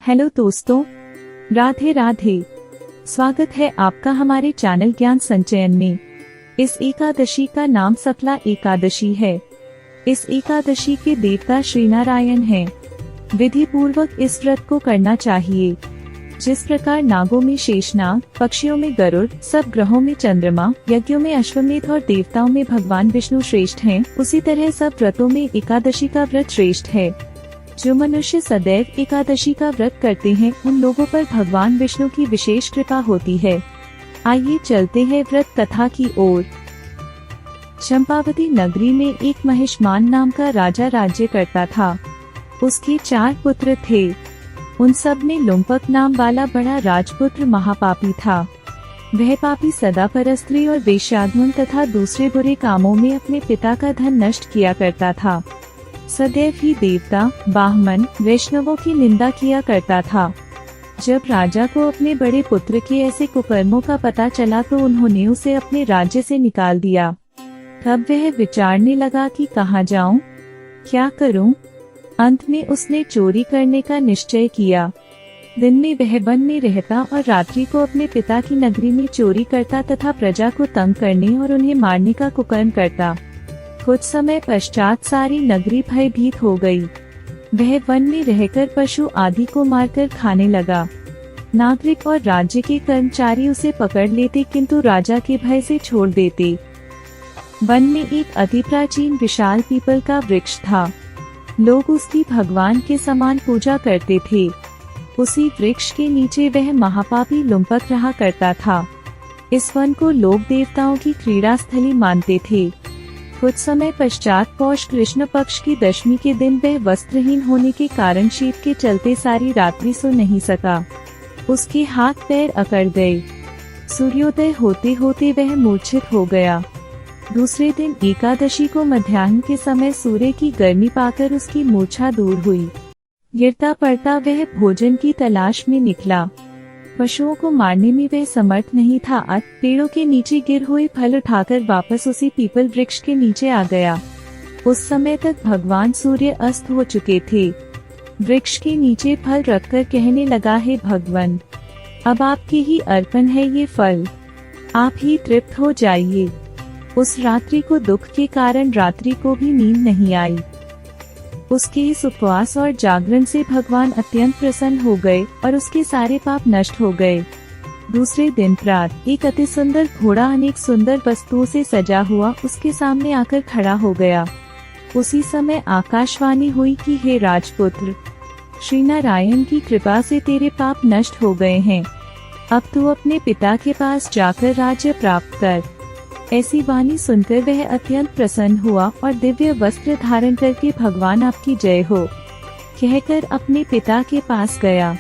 Hello दोस्तों, राधे राधे। स्वागत है आपका हमारे चैनल ज्ञान संचयन में। इस एकादशी का नाम सफला एकादशी है। इस एकादशी के देवता श्री नारायण हैं। विधि पूर्वक इस व्रत को करना चाहिए। जिस प्रकार नागों में शेषनाग, पक्षियों में गरुड़, सब ग्रहों में चंद्रमा, यज्ञों में अश्वमेध और देवताओं में भगवान विष्णु श्रेष्ठ हैं, उसी तरह सब व्रतों में एकादशी का व्रत श्रेष्ठ है। जो मनुष्य सदैव एकादशी का व्रत करते हैं, उन लोगों पर भगवान विष्णु की विशेष कृपा होती है। आइए चलते हैं व्रत कथा की ओर। चंपावती नगरी में एक महिष्मान नाम का राजा राज्य करता था। उसके 4 पुत्र थे। उन सब में लुम्पक नाम वाला बड़ा राजपुत्र महापापी था। वह पापी सदा परस्त्री और वेश्यागमन तथा दूसरे बुरे कामों में अपने पिता का धन नष्ट किया करता था। सदैव ही देवता, ब्राह्मण, वैष्णवों की निंदा किया करता था। जब राजा को अपने बड़े पुत्र के ऐसे कुकर्मों का पता चला तो उन्होंने उसे अपने राज्य से निकाल दिया। तब वह विचारने लगा कि कहाँ जाऊं, क्या करूं। अंत में उसने चोरी करने का निश्चय किया। दिन में वह वन में रहता और रात्रि को अपने पिता की नगरी में चोरी करता तथा प्रजा को तंग करने और उन्हें मारने का कुकर्म करता। कुछ समय पश्चात सारी नगरी भयभीत हो गई। वह वन में रहकर पशु आदि को मारकर खाने लगा। नागरिक और राज्य के कर्मचारी उसे पकड़ लेते, किंतु राजा के भय से छोड़ देते। वन में एक अति प्राचीन विशाल पीपल का वृक्ष था। लोग उसकी भगवान के समान पूजा करते थे। उसी वृक्ष के नीचे वह महापापी लुम्पक रहा करता था। इस वन को लोग देवताओं की क्रीड़ा स्थली मानते थे। कुछ समय पश्चात पौष कृष्ण पक्ष की दशमी के दिन वह वस्त्रहीन होने के कारण शीत के चलते सारी रात्रि सो नहीं सका। उसके हाथ पैर अकड़ गए। सूर्योदय होते होते वह मूर्छित हो गया। दूसरे दिन एकादशी को मध्याह्न के समय सूर्य की गर्मी पाकर उसकी मूर्छा दूर हुई। गिरता पड़ता वह भोजन की तलाश में निकला। पशुओं को मारने में वह समर्थ नहीं था। पेड़ों के नीचे गिर हुए फल उठाकर वापस उसी पीपल वृक्ष के नीचे आ गया। उस समय तक भगवान सूर्य अस्त हो चुके थे। वृक्ष के नीचे फल रखकर कहने लगा, हे भगवान, अब आपके ही अर्पण है ये फल, आप ही तृप्त हो जाइए। उस रात्रि को दुख के कारण रात्रि को भी नींद नहीं आई। उसके इस उपवास और जागरण से भगवान अत्यंत प्रसन्न हो गए और उसके सारे पाप नष्ट हो गए। दूसरे दिन प्रातः एक अति सुंदर घोड़ा अनेक सुंदर वस्तुओं से सजा हुआ उसके सामने आकर खड़ा हो गया। उसी समय आकाशवाणी हुई कि हे राजपुत्र, श्री नारायण की कृपा से तेरे पाप नष्ट हो गए हैं। अब तू अपने पिता के पास जाकर राज्य प्राप्त कर। ऐसी वाणी सुनकर वह अत्यंत प्रसन्न हुआ और दिव्य वस्त्र धारण करके भगवान आपकी जय हो कहकर अपने पिता के पास गया।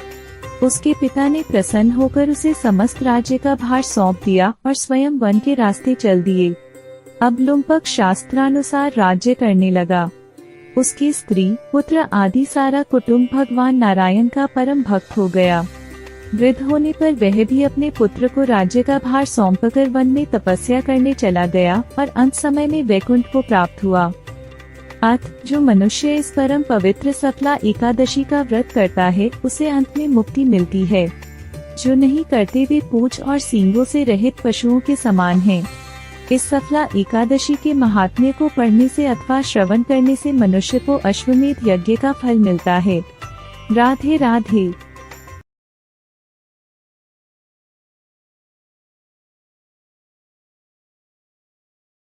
उसके पिता ने प्रसन्न होकर उसे समस्त राज्य का भार सौंप दिया और स्वयं वन के रास्ते चल दिए। अब लुम्पक शास्त्रानुसार राज्य करने लगा। उसकी स्त्री, पुत्र आदि सारा कुटुंब भगवान नारायण का परम भक्त हो गया। वृद्ध होने पर वह भी अपने पुत्र को राज्य का भार सौंपकर वन में तपस्या करने चला गया और अंत समय में वैकुंठ को प्राप्त हुआ। जो मनुष्य इस परम पवित्र सफला एकादशी का व्रत करता है, उसे अंत में मुक्ति मिलती है। जो नहीं करते वे पूंछ और सींगों से रहित पशुओं के समान हैं। इस सफला एकादशी के महात्म्य को पढ़ने से अथवा श्रवण करने से मनुष्य को अश्वमेध यज्ञ का फल मिलता है। राधे राधे।